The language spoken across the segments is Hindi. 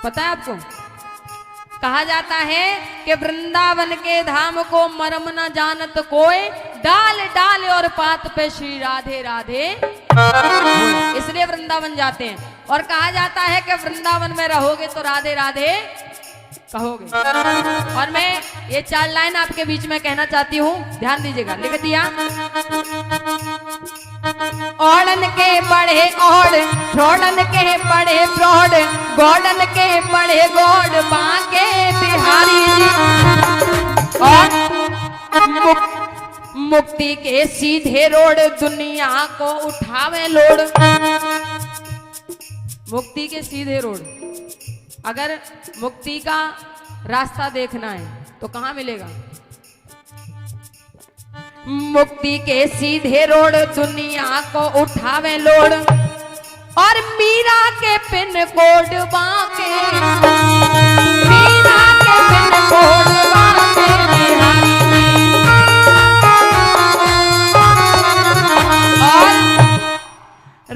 पता है आपको, कहा जाता है कि वृंदावन के धाम को मरम न जानत कोई, डाल डाल और पात पे श्री राधे राधे, इसलिए वृंदावन जाते हैं। और कहा जाता है कि वृंदावन में रहोगे तो राधे राधे कहोगे। और मैं ये 4 लाइन आपके बीच में कहना चाहती हूँ, ध्यान दीजिएगा। लिख दिया, ओढ़न के पढ़े ओढ़, फ्रॉडन के पढ़े फ्रॉड, गौडन के पढ़े गौड, बांके बिहारी जी। और मुक्ति के सीधे रोड, दुनिया को उठावे लोड। मुक्ति के सीधे रोड, अगर मुक्ति का रास्ता देखना है तो कहाँ मिलेगा? मुक्ति के सीधे रोड, दुनिया को उठावे लोड। और मीरा के पिन कोड बांके, मीरा के पिन कोड बांके बिहारी। और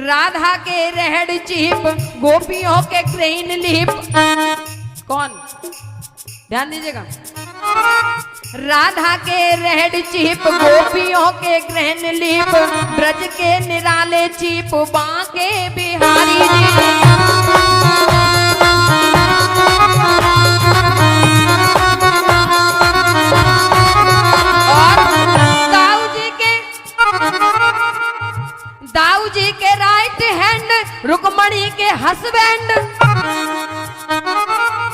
राधा के रेड चीप, गोपियों के ग्रीन लीप। कौन? ध्यान दीजिएगा, राधा के रेड चीप, गोपियों के ग्रहण लीप, ब्रज के निराले चीप, बांके बिहारी जी। और दाऊ जी के राइट हैंड, रुक्मणी के हस्बैंड।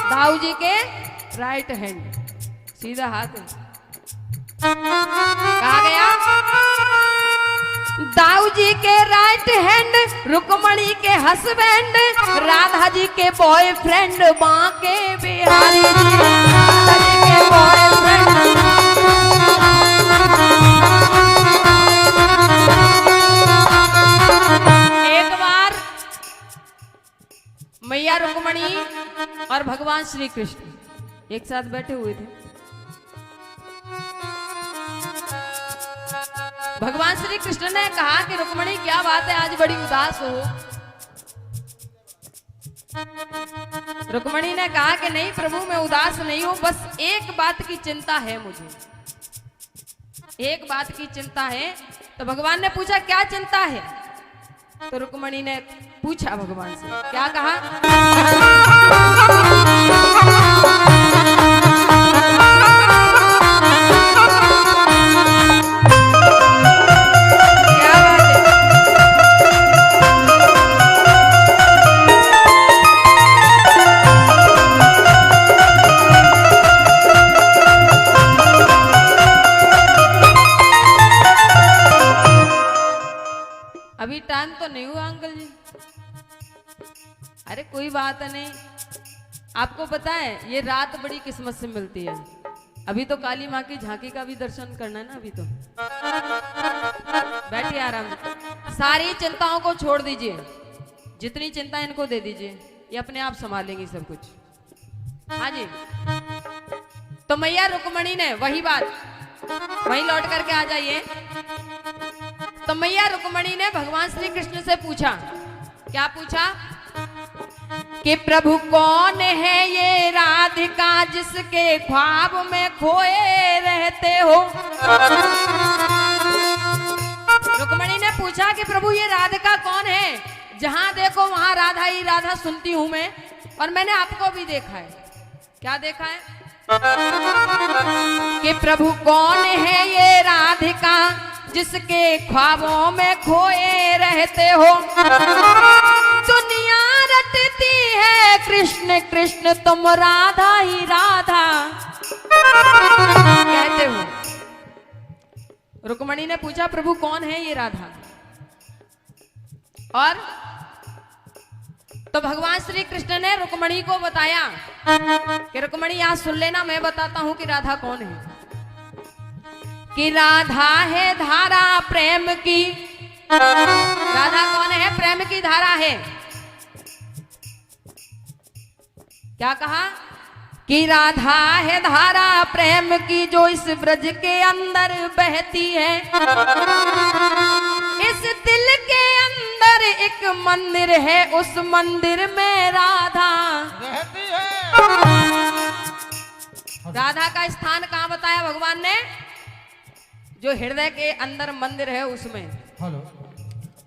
दाऊ जी के राइट हैंड, सीधा हाथ है। कहा गया, दाऊ जी के राइट हैंड, रुक्मणी के हस्बैंड, राधा जी के बॉयफ्रेंड, बांके बिहारी जी। राधा जी के बॉयफ्रेंड। एक बार मैया रुक्मणी और भगवान श्री कृष्ण एक साथ बैठे हुए थे। भगवान श्री कृष्ण ने कहा कि रुक्मणी क्या बात है, आज बड़ी उदास हो। रुक्मणी ने कहा कि नहीं प्रभु, मैं उदास नहीं हूं, बस एक बात की चिंता है मुझे, एक बात की चिंता है। तो भगवान ने पूछा क्या चिंता है? तो रुक्मणी ने पूछा भगवान से, क्या कहा? अभी टाइम तो नहीं हुआ अंकल जी। अरे कोई बात नहीं, आपको पता है ये रात बड़ी किस्मत से मिलती है। अभी तो काली माँ की झांकी का भी दर्शन करना है ना। अभी तो बैठिए आराम से, सारी चिंताओं को छोड़ दीजिए, जितनी चिंता इनको दे दीजिए, ये अपने आप संभालेंगी सब कुछ। हाँ जी। तो मैया रुक्मणी ने वही बात, वहीं लौट करके आ जाइए। तो मैया रुक्मणी ने भगवान श्री कृष्ण से पूछा, क्या पूछा? कि प्रभु कौन है ये राधिका जिसके ख्वाब में खोए रहते हो? रुक्मणी ने पूछा कि प्रभु ये राधिका कौन है, जहां देखो वहां राधा ही राधा सुनती हूं मैं, और मैंने आपको भी देखा है। क्या देखा है? कि प्रभु कौन है ये राधिका जिसके ख्वाबों में खोए रहते हो। दुनिया रटती है कृष्ण कृष्ण, तुम राधा ही राधा कहते हो। रुक्मणी ने पूछा, प्रभु कौन है ये राधा? और तो भगवान श्री कृष्ण ने रुक्मणी को बताया कि रुक्मणी आज सुन लेना, मैं बताता हूं कि राधा कौन है। कि राधा है धारा प्रेम की। राधा कौन है? प्रेम की धारा है। क्या कहा? कि राधा है धारा प्रेम की, जो इस ब्रज के अंदर बहती है। इस दिल के अंदर एक मंदिर है, उस मंदिर में राधा रहती है। राधा का स्थान कहाँ बताया भगवान ने? जो हृदय के अंदर मंदिर है उसमें।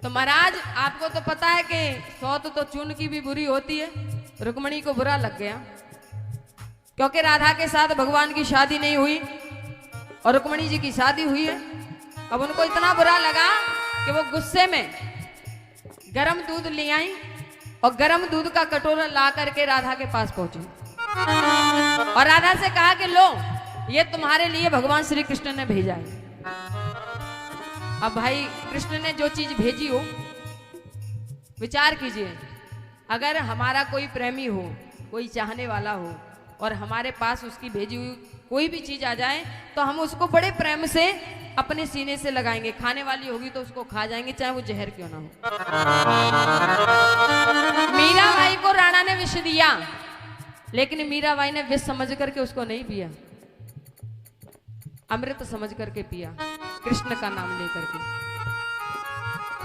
तो महाराज आपको तो पता है कि सौत तो चून की भी बुरी होती है। रुक्मणी को बुरा लग गया क्योंकि राधा के साथ भगवान की शादी नहीं हुई और रुक्मणी जी की शादी हुई है। अब उनको इतना बुरा लगा कि वो गुस्से में गरम दूध ले आई और गरम दूध का कटोरा ला करके राधा के पास पहुंची और राधा से कहा कि लो, ये तुम्हारे लिए भगवान श्री कृष्ण ने भेजा है। अब भाई कृष्ण ने जो चीज भेजी हो, विचार कीजिए, अगर हमारा कोई प्रेमी हो, कोई चाहने वाला हो और हमारे पास उसकी भेजी हुई कोई भी चीज आ जाए तो हम उसको बड़े प्रेम से अपने सीने से लगाएंगे। खाने वाली होगी तो उसको खा जाएंगे, चाहे वो जहर क्यों ना हो। मीराबाई को राणा ने विष दिया, लेकिन मीराबाई ने विष समझ करके उसको नहीं पिया, अमृत समझ करके पिया, कृष्ण का नाम लेकर के।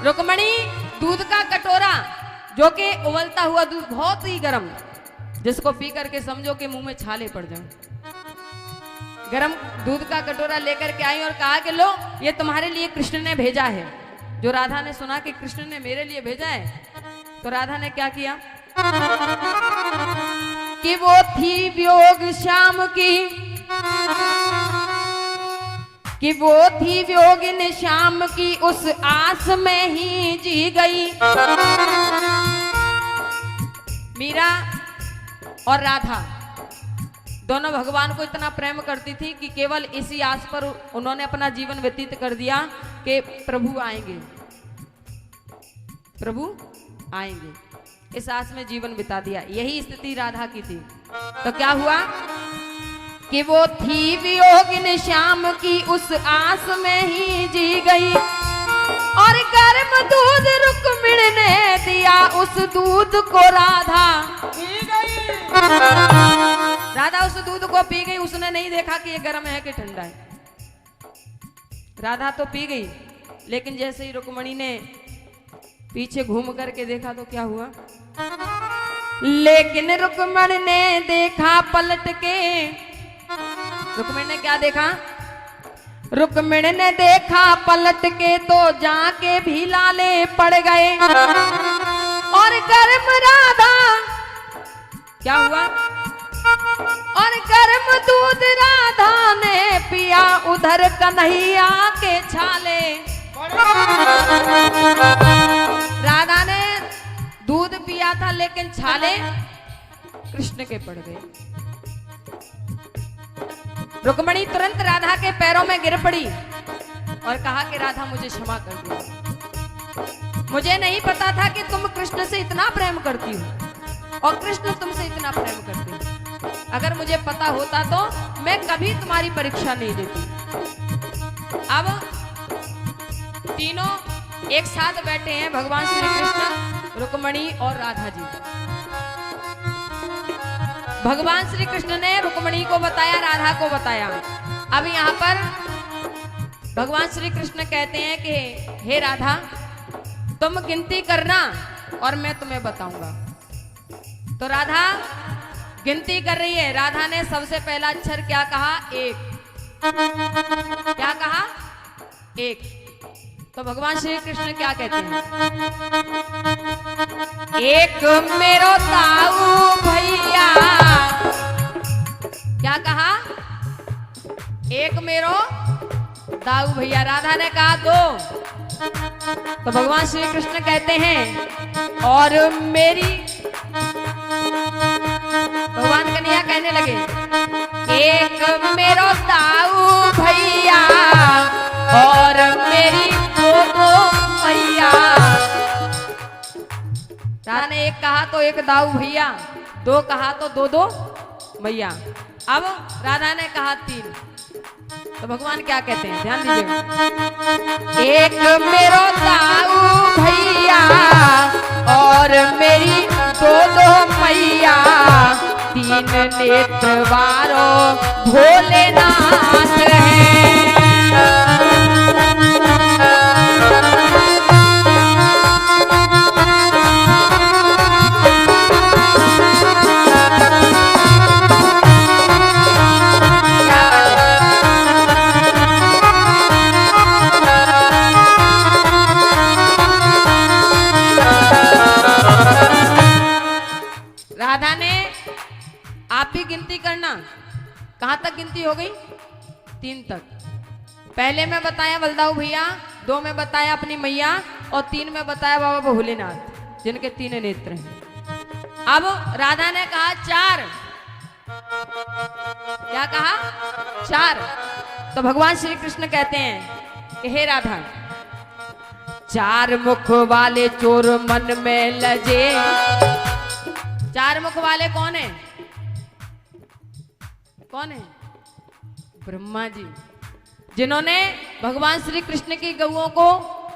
रुक्मणी दूध का कटोरा, जो कि उबलता हुआ दूध बहुत ही गर्म, जिसको पी करके समझो कि मुंह में छाले पड़ जाए, गरम दूध का कटोरा लेकर के आई और कहा कि लो, ये तुम्हारे लिए कृष्ण ने भेजा है। जो राधा ने सुना कि कृष्ण ने मेरे लिए भेजा है, तो राधा ने क्या किया कि वो थी वियोग श्याम की, कि वो थी वियोगिन श्याम की, उस आस में ही जी गई। मीरा और राधा दोनों भगवान को इतना प्रेम करती थी कि केवल इसी आस पर उन्होंने अपना जीवन व्यतीत कर दिया कि प्रभु आएंगे, प्रभु आएंगे, इस आस में जीवन बिता दिया। यही स्थिति राधा की थी। तो क्या हुआ कि वो थी वियोगिन श्याम की, उस आस में ही जी गई और गर्म दूध रुक्मिणी ने दिया, उस दूध को राधा पी गई। राधा उस दूध को पी गई। उसने नहीं देखा कि ये गर्म है कि ठंडा है। राधा तो पी गई, लेकिन जैसे ही रुक्मणी ने पीछे घूम करके देखा तो क्या हुआ? लेकिन रुक्मणी ने देखा पलट के। रुक्मणी ने क्या देखा? रुक्मणी ने देखा पलट के तो जाके भी लाले पड़ गए और गर्म राधा क्या हुआ? और गर्म दूध राधा ने पिया, उधर कन्हैया के छाले। राधा ने दूध पिया था, लेकिन छाले कृष्ण के पड़ गए। रुक्मणी तुरंत राधा के पैरों में गिर पड़ी और कहा कि राधा मुझे क्षमा कर दो, मुझे नहीं पता था कि तुम कृष्ण से इतना प्रेम करती हो और कृष्ण तुमसे इतना प्रेम करते हो। अगर मुझे पता होता तो मैं कभी तुम्हारी परीक्षा नहीं देती। अब तीनों एक साथ बैठे हैं, भगवान श्री कृष्ण, रुक्मणी और राधा जी। भगवान श्री कृष्ण ने रुक्मणी को बताया, राधा को बताया। अब यहाँ पर भगवान श्री कृष्ण कहते हैं कि हे राधा, तुम गिनती करना और मैं तुम्हें बताऊंगा। तो राधा गिनती कर रही है। राधा ने सबसे पहला अक्षर क्या कहा? एक। क्या कहा? एक। तो भगवान श्री कृष्ण क्या कहते हैं? एक मेरो ताऊ भैया। क्या कहा? एक मेरो दाऊ भैया। राधा ने कहा दो। तो भगवान श्री कृष्ण कहते हैं और मेरी, भगवान कन्हैया कहने लगे एक मेरो दाऊ भैया और मेरी दो मैया। राधा ने एक कहा तो एक दाऊ भैया, दो कहा तो दो मैया। अब राधा ने कहा 3। तो भगवान क्या कहते हैं, ध्यान दीजिएगा। एक मेरो दाऊ भैया और मेरी दो मैया, 3 नेत्र वारो भोलेनाथ है। राधा ने आप ही गिनती करना, कहां तक गिनती हो गई? 3 तक। पहले में बताया बलदाऊ भैया, 2 में बताया अपनी मैया और 3 में बताया बाबा भोलेनाथ जिनके 3 नेत्र हैं। अब राधा ने कहा 4। क्या कहा? 4। तो भगवान श्री कृष्ण कहते हैं कि हे राधा, 4 मुख वाले चोर मन में लजे। 4 मुख वाले कौन है? कौन है? ब्रह्मा जी, जिन्होंने भगवान श्री कृष्ण की गौओं को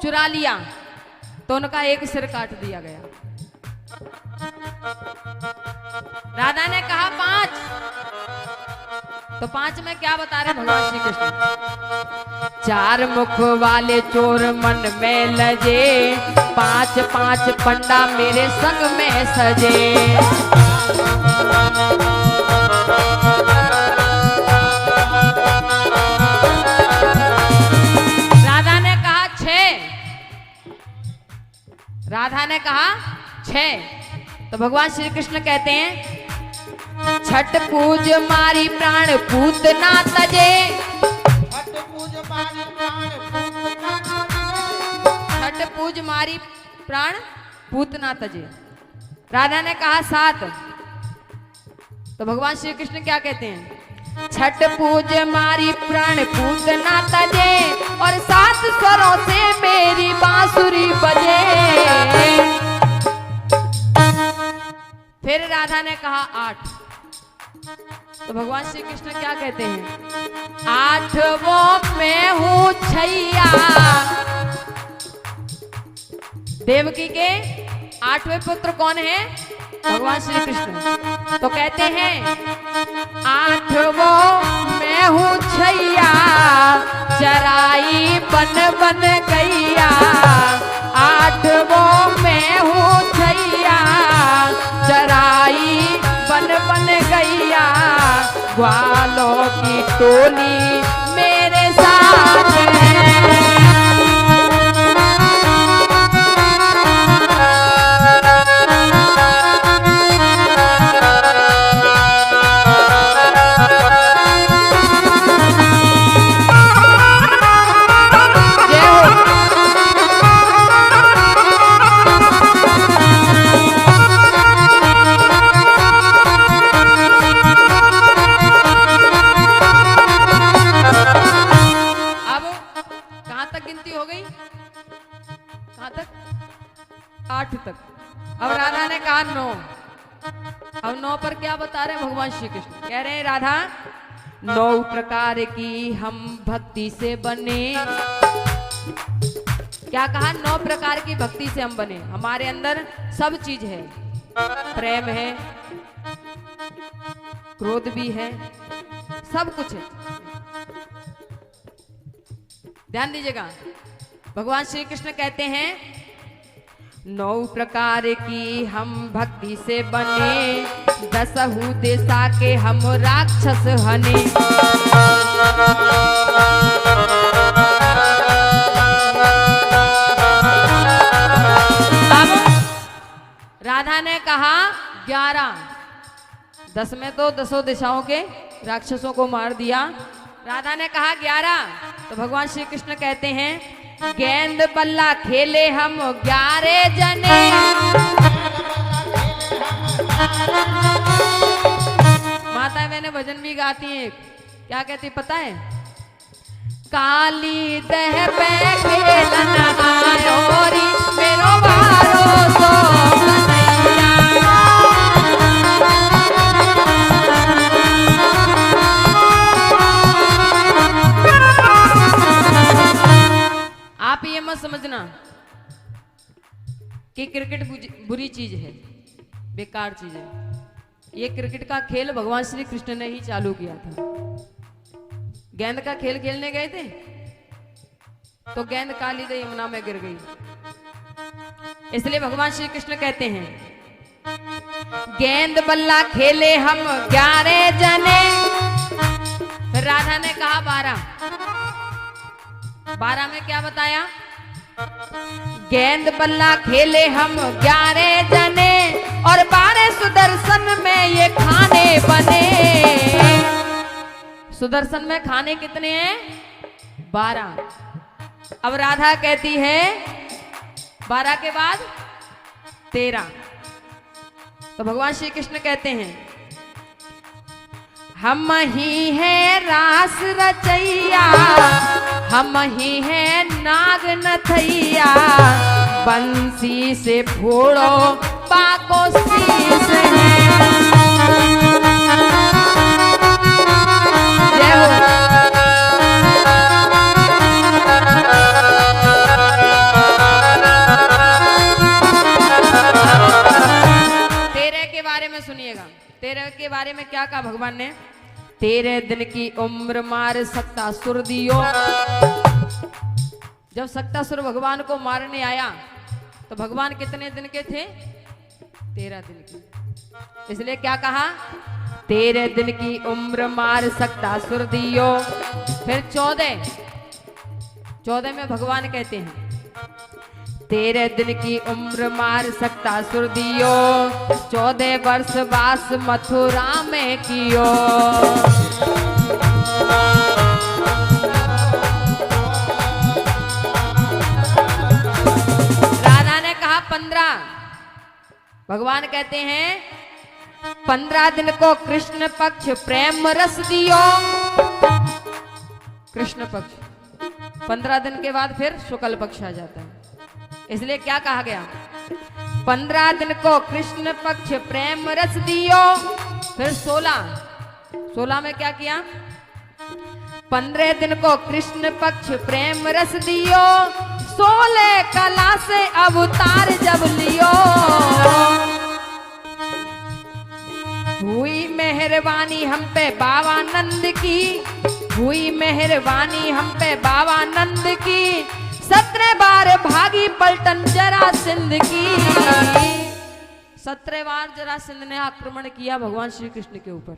चुरा लिया तो उनका एक सिर काट दिया गया। राधा ने कहा 5। तो 5 में क्या बता रहे भगवान श्री कृष्ण? 4 मुख वाले चोर मन में लजे, 5 पंडा मेरे संग में सजे। राधा ने कहा 6। राधा ने कहा 6। तो भगवान श्री कृष्ण कहते हैं छठ पूज मारी प्राण पूतना तजे। छठ पूज मारी प्राण पूतना तजे। राधा ने कहा 7। तो भगवान श्री कृष्ण क्या कहते हैं? छठ पूज मारी प्राण पूतना तजे और 7 स्वरों से मेरी बांसुरी बजे। फिर राधा ने कहा 8। तो भगवान श्री कृष्ण क्या कहते हैं? 8वां मैं हूं छैया। देवकी के 8वें पुत्र कौन है? भगवान श्री कृष्ण। तो कहते हैं 8वां मैं हूं छैया, चराई बन बन गैया। 8वां मैं हूं छैया, चराई बन बन गैया। ग्वालों की टोली मेरे साथ है। अब राधा ने कहा 9। अब 9 पर क्या बता रहे भगवान श्री कृष्ण? कह रहे हैं राधा 9 प्रकार की हम भक्ति से बने। क्या कहा? 9 प्रकार की भक्ति से हम बने। हमारे अंदर सब चीज है, प्रेम है, क्रोध भी है, सब कुछ है। ध्यान दीजिएगा, भगवान श्री कृष्ण कहते हैं 9 प्रकार की हम भक्ति से बने, 10 दिशा के हम राक्षस हने। अब राधा ने कहा 11। 10 में तो 10 दिशाओं के राक्षसों को मार दिया। राधा ने कहा 11। तो भगवान श्री कृष्ण कहते हैं गेंद बल्ला खेले हम 11 जने। माता मैंने भजन भी गाती है, क्या कहती पता है? काली दह पे खेलन आयो री मेरो बारो सो आप ये मत समझना कि क्रिकेट बुरी चीज है, बेकार चीज है। ये क्रिकेट का खेल भगवान श्री कृष्ण ने ही चालू किया था। गेंद का खेल खेलने गए थे तो गेंद काली दह यमुना में गिर गई, इसलिए भगवान श्री कृष्ण कहते हैं गेंद बल्ला खेले हम 11 जने। फिर राधा ने कहा 12 में क्या बताया? गेंद बल्ला खेले हम 11 जने और 12 सुदर्शन में ये खाने बने। सुदर्शन में खाने कितने हैं? 12। अब राधा कहती है 12 के बाद 13। तो भगवान श्री कृष्ण कहते हैं हम ही हैं रास रचैया, हम ही हैं नाग नथैया, बंसी से फोड़ो पाको शीश है। जय हो। तेरह के बारे में सुनिएगा। 13 के बारे में क्या कहा भगवान ने? 13 दिन की उम्र मार सक्तासुर दियो। जब सक्तासुर भगवान को मारने आया तो भगवान कितने दिन के थे? 13 दिन के। इसलिए क्या कहा? 13 दिन की उम्र मार सक्तासुर दियो। फिर 14 में भगवान कहते हैं 13 दिन की उम्र मार सक्तासुर दियो, 14 वर्ष वास मथुरा में कियो। राधा ने कहा 15। भगवान कहते हैं 15 दिन को कृष्ण पक्ष प्रेम रस दियो। कृष्ण पक्ष 15 दिन के बाद फिर शुक्ल पक्ष आ जाता है, इसलिए क्या कहा गया? 15 दिन को कृष्ण पक्ष प्रेम रस दियो। फिर 16 में क्या किया? 15 दिन को कृष्ण पक्ष प्रेम रस दियो, 16 कला से अवतार जब लियो। हुई मेहरबानी हम पे बाबा नंद की, हुई मेहरबानी हम पे बाबा नंद की, 17 बार भागी पलटन जरासंध की। 17 बार जरासंध ने आक्रमण किया भगवान श्री कृष्ण के ऊपर।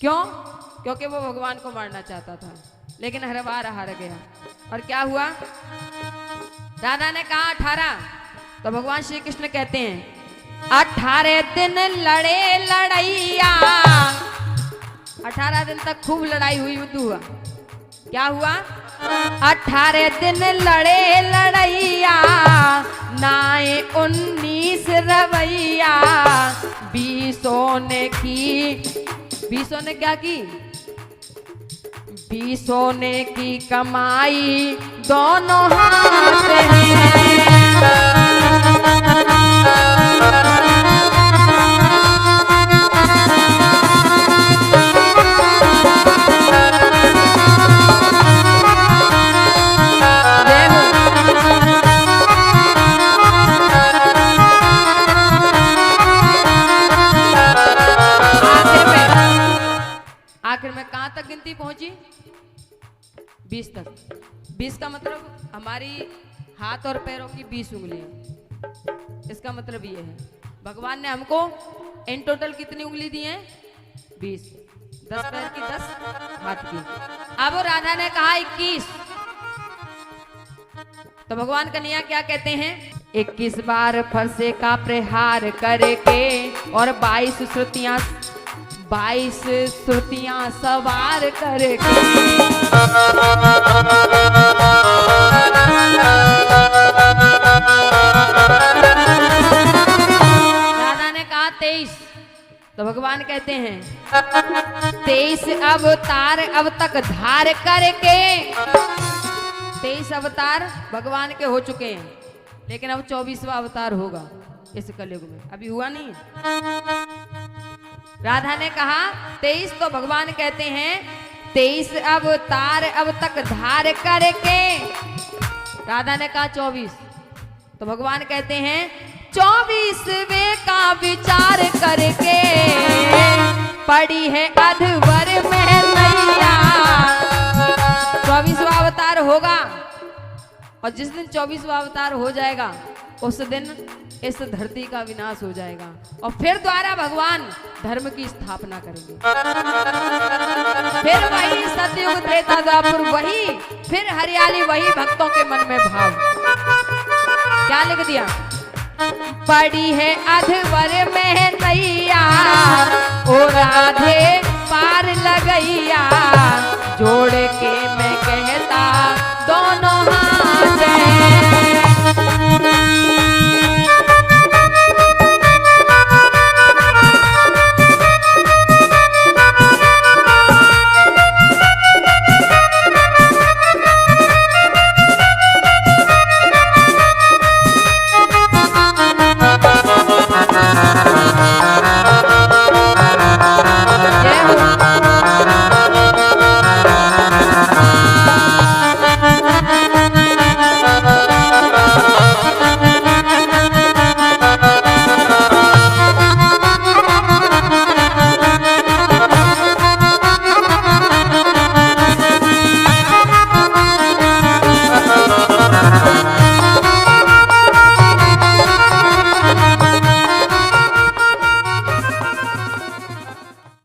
क्यों? क्योंकि वो भगवान को मारना चाहता था, लेकिन हर बार हार गया। और क्या हुआ? राधा ने कहा 18, तो भगवान श्री कृष्ण कहते हैं 18 दिन लड़े लड़ैया। 18 दिन तक खूब लड़ाई हुई, युद्ध हुआ। क्या हुआ? 18 दिन लड़े लड़ैया, नाए 19 रवैया, 20 ने की। 20 ने क्या की? 20 ने की कमाई दोनों हाथ हैं। आखिर में कहां तक गिनती पहुंची? 20 तक। 20 का मतलब हमारी हाथ और पैरों की 20 उंगलियां। इसका मतलब ये है भगवान ने हमको इन टोटल कितनी उंगली दी है? 20। 10 पैर की 10 हाथ की। अब राधा ने कहा 21, तो भगवान कन्हैया क्या कहते हैं? 21 बार फरसे का प्रहार करके और 22 श्रुतियां 22 श्रुतियां सवार करके राधा ने कहा 23, तो भगवान कहते हैं 23 अवतार अब तक धार करके, 23 अवतार भगवान के हो चुके हैं, लेकिन अब 24वां अवतार होगा इस कलयुग में, अभी हुआ नहीं है। राधा ने कहा 23, तो भगवान कहते हैं 23 अवतार अब तक धार करके। राधा ने कहा 24, तो भगवान कहते हैं 24वें का विचार करके पड़ी है अधवर में नैया। 24वां अवतार होगा, और जिस दिन 24वां अवतार हो जाएगा उस दिन इस धरती का विनाश हो जाएगा, और फिर द्वारा भगवान धर्म की स्थापना करेंगे। फिर वही सतयुग त्रेता द्वापर, वही फिर हरियाली, वही भक्तों के मन में भाव। क्या लिख दिया? पड़ी है अधवर में नैया, ओ राधे पार लगैया, जोड़ के मैं कहता दोनों